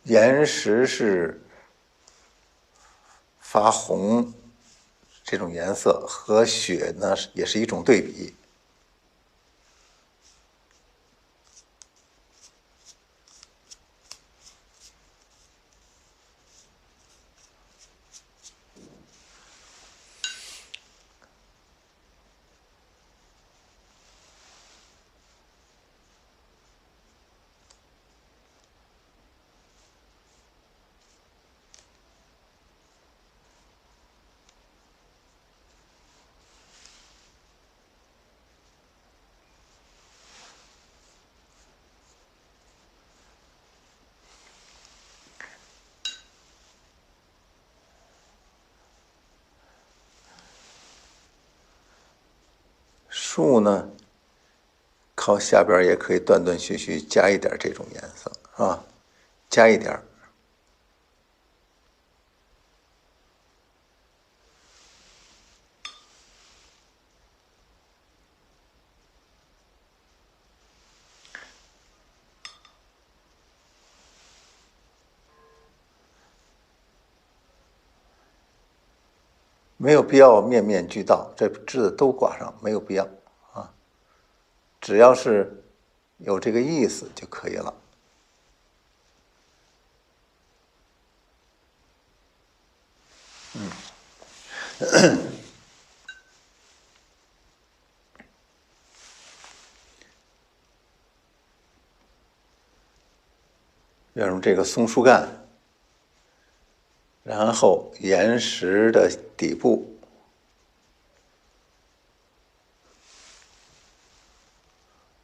岩石是发红这种颜色，和雪呢也是一种对比。树呢，靠下边也可以断断续续加一点这种颜色啊，加一点。没有必要面面俱到，这枝子都挂上，没有必要啊。只要是有这个意思就可以了。比如这个松树干，然后岩石的底部，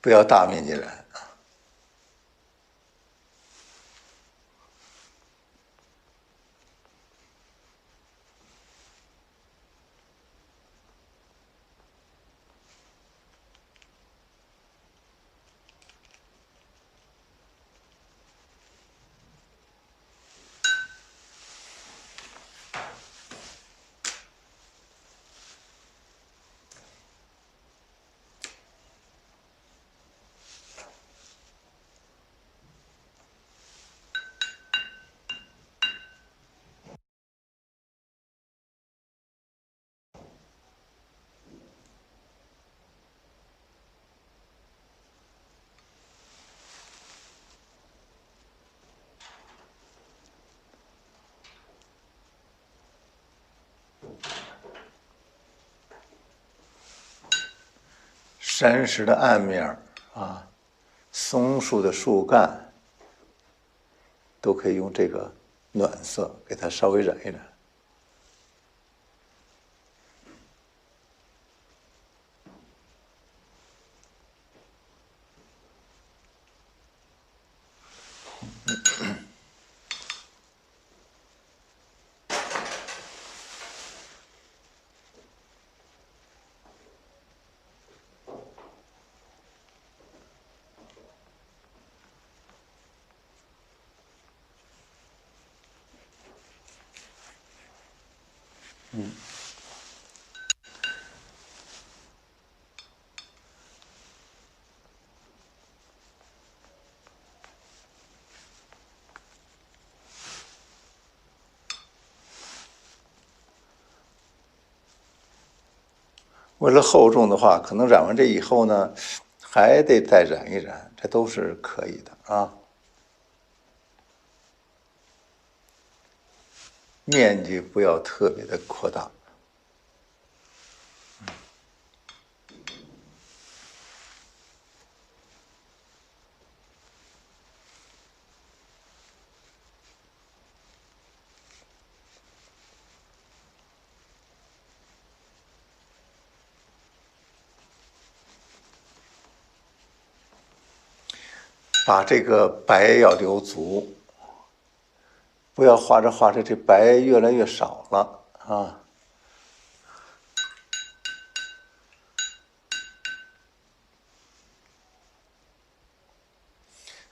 不要大面积染。山石的暗面啊，松树的树干，都可以用这个暖色给它稍微染一染。为了厚重的话，可能染完这以后呢，还得再染一染，这都是可以的啊。面积不要特别的扩大。把这个白要留足，不要画着画着这白越来越少了啊。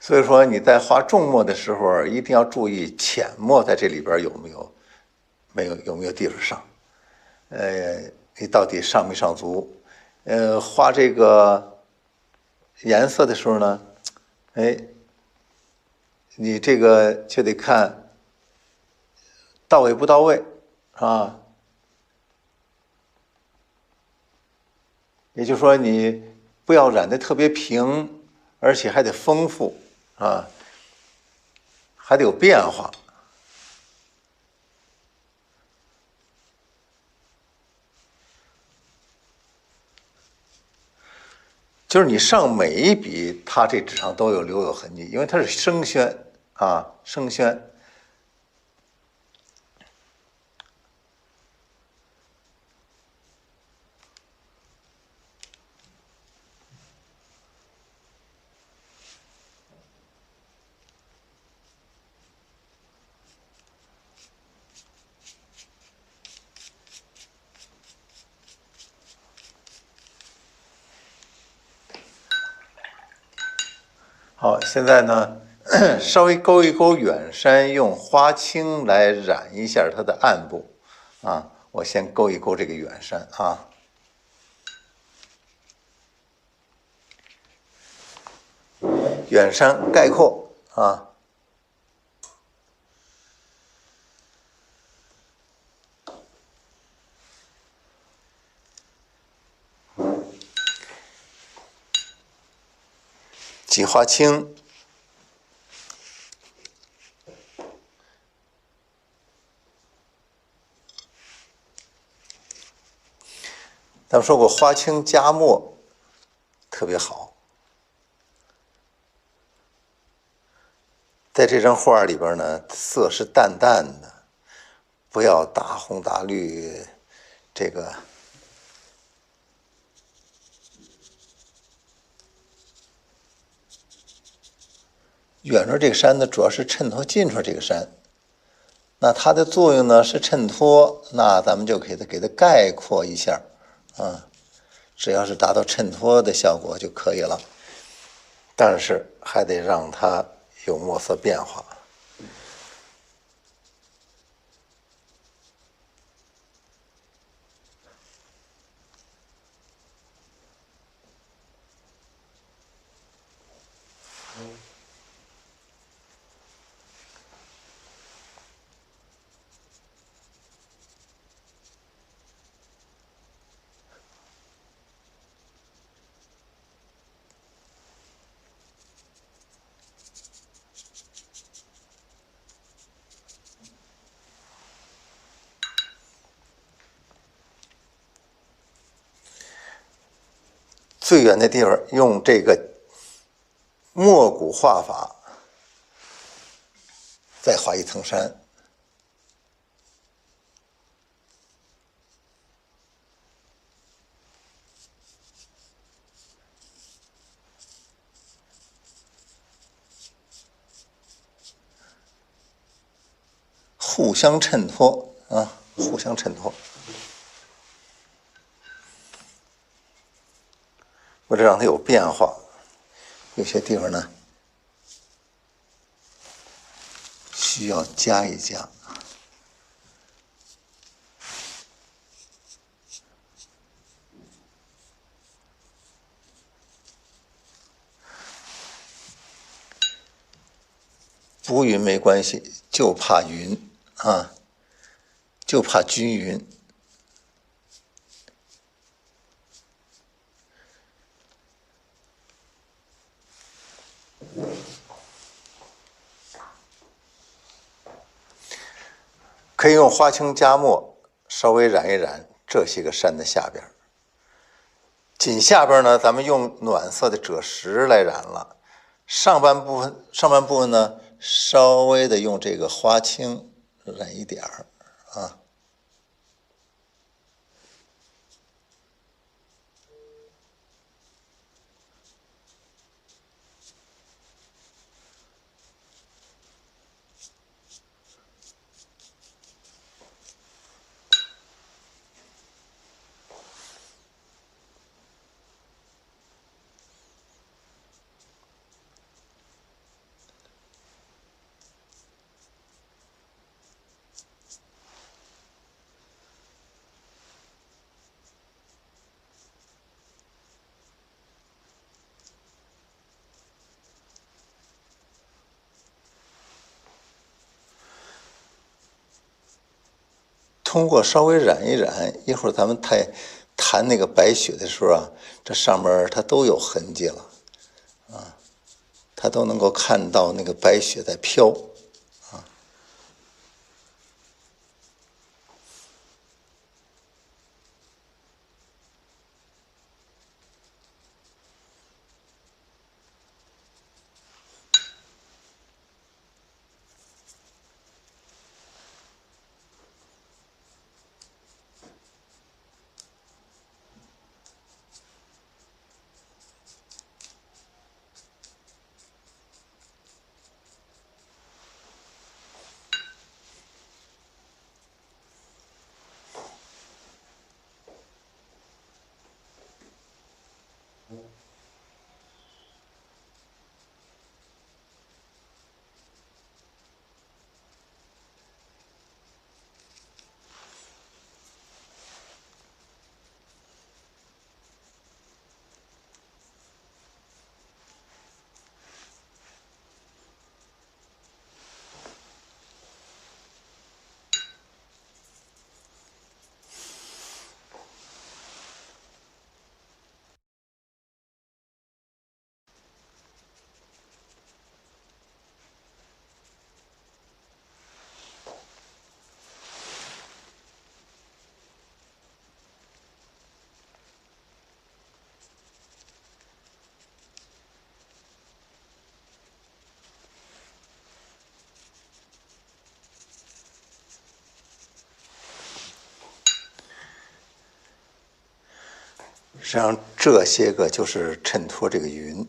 所以说你在画重墨的时候，一定要注意浅墨在这里边有没有地方上，你到底上没上足？画这个颜色的时候呢，哎，你这个就得看到位不到位啊。也就是说，你不要染得特别平，而且还得丰富啊，还得有变化。就是你上每一笔，它这纸上都留有痕迹，因为它是生宣啊，生宣。好，现在呢，稍微勾一勾远山，用花青来染一下它的暗部啊。我先勾一勾这个远山啊。远山概括啊，挤花青，咱们说过花青加墨特别好，在这张画里边呢，色是淡淡的，不要大红大绿，这个。远处这个山呢，主要是衬托近处这个山。那它的作用呢是衬托，那咱们就给它概括一下啊，只要是达到衬托的效果就可以了。但是还得让它有墨色变化。最远的地方用这个墨骨画法，再画一层山。互相衬托啊，互相衬托。为了让它有变化，有些地方呢需要加一加。不匀没关系，就怕匀啊，就怕均匀。可以用花青加墨稍微染一染这些个山的下边。紧下边呢，咱们用暖色的赭石来染了。上半部分呢，稍微的用这个花青染一点儿啊。通过稍微染一染，一会儿咱们弹那个白雪的时候啊，这上面它都有痕迹了，啊，它都能够看到那个白雪在飘。实际上这些个就是衬托这个云。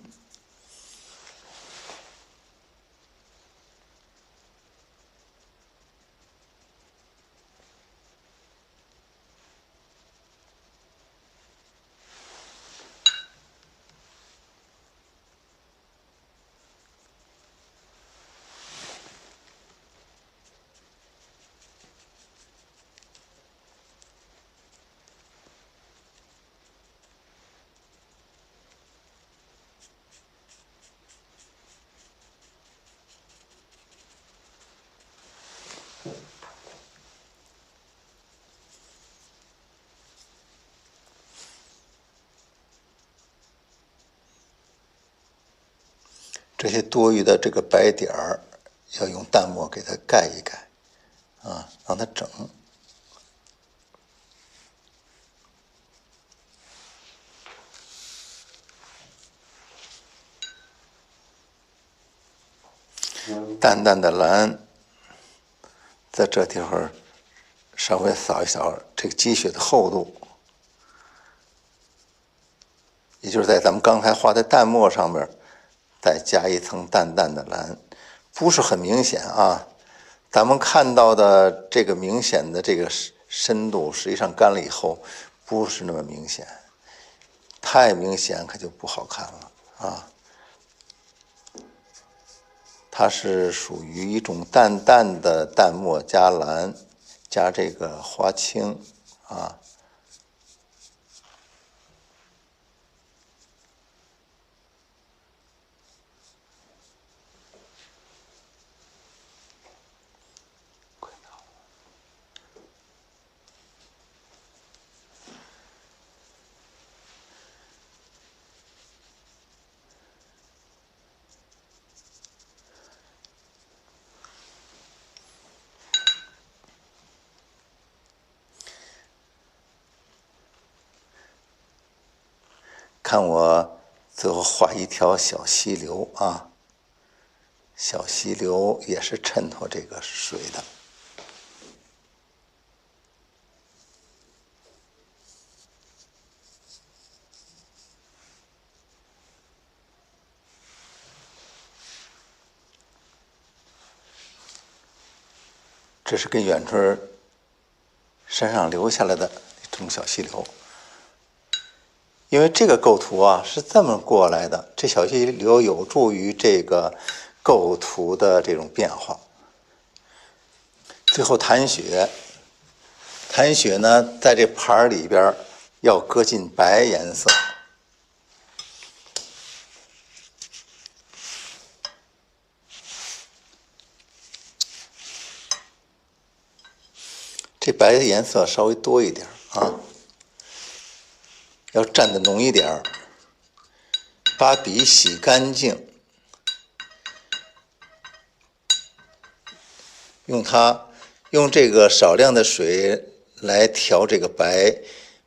这些多余的这个白点儿，要用淡墨给它盖一盖，啊，让它整。淡淡的蓝，在这地方稍微扫一扫这个积雪的厚度，也就是在咱们刚才画的淡墨上面再加一层淡淡的蓝，不是很明显啊。咱们看到的这个明显的这个深度，实际上干了以后不是那么明显，太明显可就不好看了啊。它是属于一种淡淡的淡墨加蓝，加这个花青啊。看我最后画一条小溪流啊，小溪流也是衬托这个水的。这是跟远春身上留下来的一种小溪流。因为这个构图啊是这么过来的，这小溪流有助于这个构图的这种变化。最后弹雪，弹雪呢，在这盘里边要搁进白颜色。这白的颜色稍微多一点啊，要蘸的浓一点。把笔洗干净，用这个少量的水来调这个白，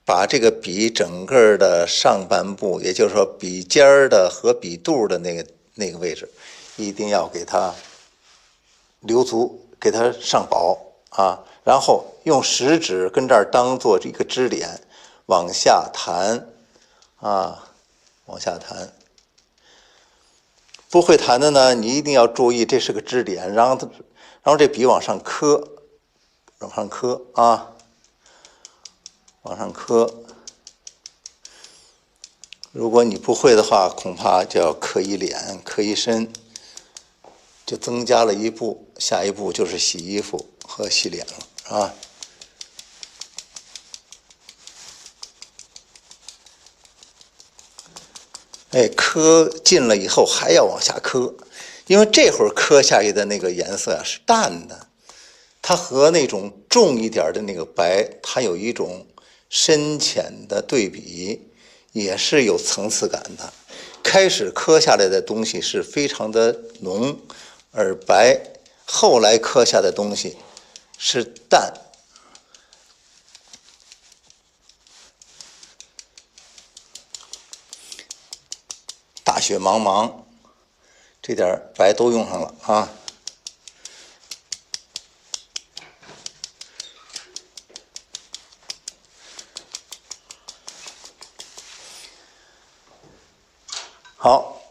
把这个笔整个的上半部，也就是说笔尖儿的和笔肚的那个位置，一定要给它留足，给它上薄啊。然后用食指跟这儿当做这个支点，往下弹啊，往下弹。不会弹的呢，你一定要注意，这是个支点，然后这笔往上磕，往上磕啊，往上磕。如果你不会的话，恐怕就要磕一脸，磕一身，就增加了一步，下一步就是洗衣服和洗脸了啊。哎，磕进了以后还要往下磕，因为这会儿磕下去的那个颜色呀是淡的，它和那种重一点的那个白，它有一种深浅的对比，也是有层次感的。开始磕下来的东西是非常的浓而白，后来磕下的东西是淡。大雪茫茫，这点白都用上了啊。好，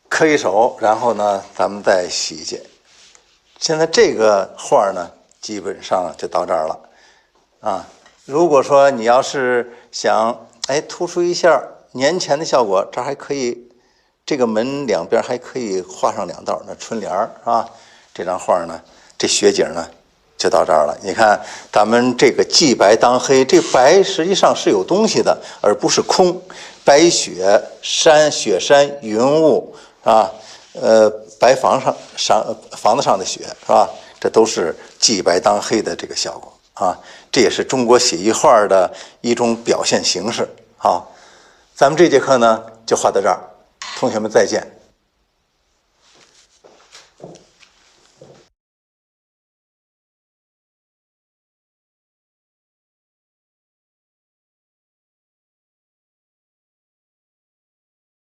磕一手，然后呢，咱们再洗去。现在这个画呢，基本上就到这儿了啊。如果说你要是想突出一下年前的效果，这还可以。这个门两边还可以画上2道那春联儿啊。这张画呢，这雪景呢就到这儿了。你看咱们这个既白当黑，这白实际上是有东西的，而不是空。白雪山、雪山、云雾啊，白房子上的雪是吧？这都是既白当黑的这个效果啊。这也是中国写意画的一种表现形式。好，咱们这节课呢就画到这儿。同学们再见。